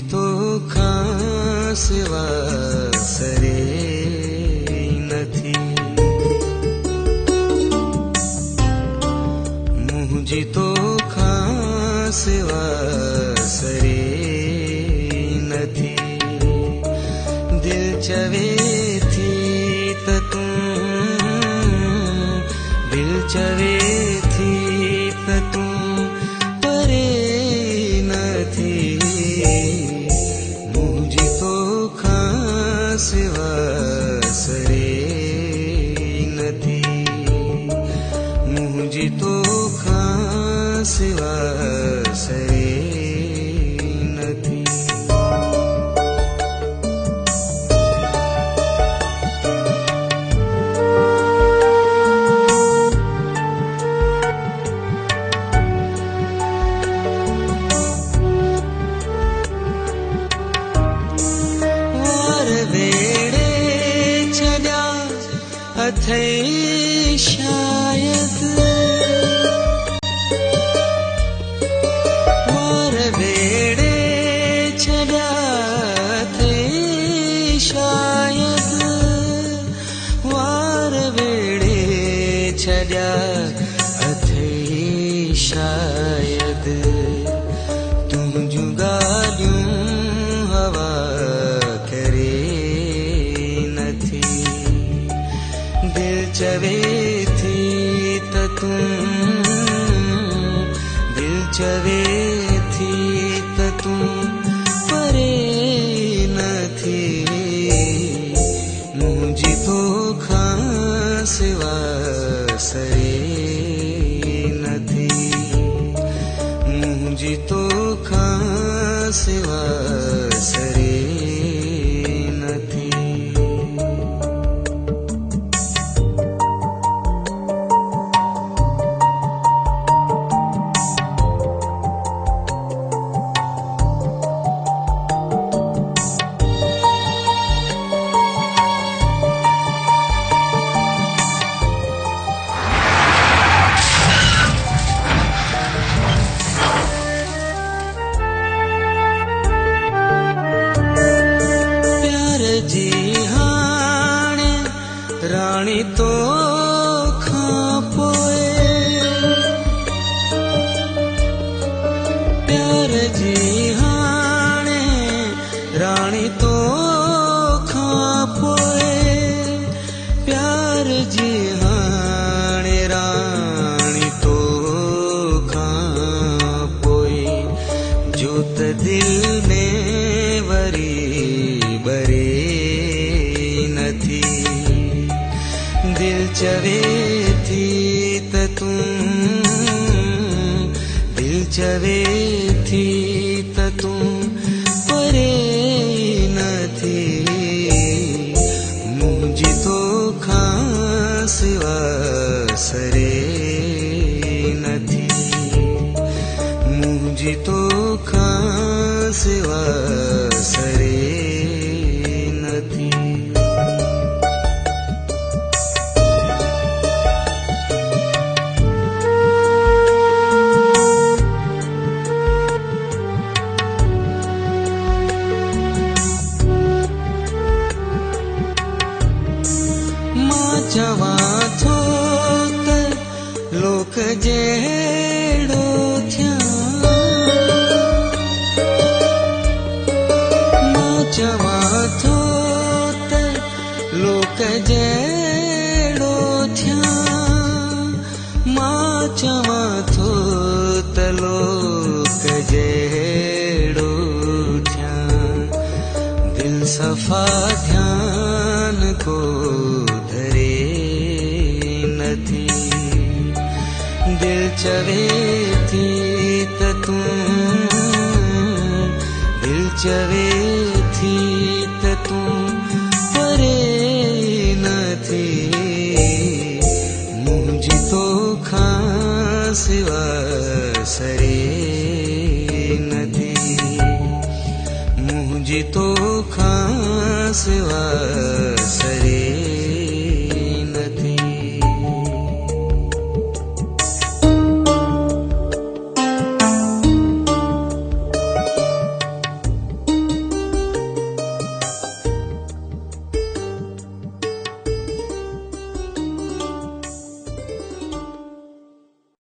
तो खास वासरे नथी मुझी तो खास वासरे नथी दिल चवे थी तू दिल चवे थी तू परे नथी मुझी तो खास वासरे नथी मुझी तो खास वासरे नथी अथई शायद वार वेड़े छड़ा थे शायद वार वेड़े छड़ा अथई शायद तुम जुगालियूं हवा करे नथी दिल चवे थी तू दिल चवे थी तू परे नथी मुझी तो खास वासरे नथी मुझी तो खास वासरे नथी जी हाणे रानी तो खापोए प्यार जी हाणे रानी तो खापोए प्यार जी हाणे रानी तो खापोए जोत दिल में वरी बरे नथी दिल चवे थी तू दिल चवे थी तू परे नथी मुझी तो खास वासरे नथी मुझी तो खास वासरे नथी मां चवा थो त लोक जहिड़ो थिया चवा थो त लोक जहिड़ो थिया मां चवा थो त लोक जहिड़ो थिया दिल सफ़ा ध्यान को धरे नथी दिल चवे थी तू दिल चवे थी तू परे नथी मुझी तो खास वासरे नथी मुझी तो खास वासरे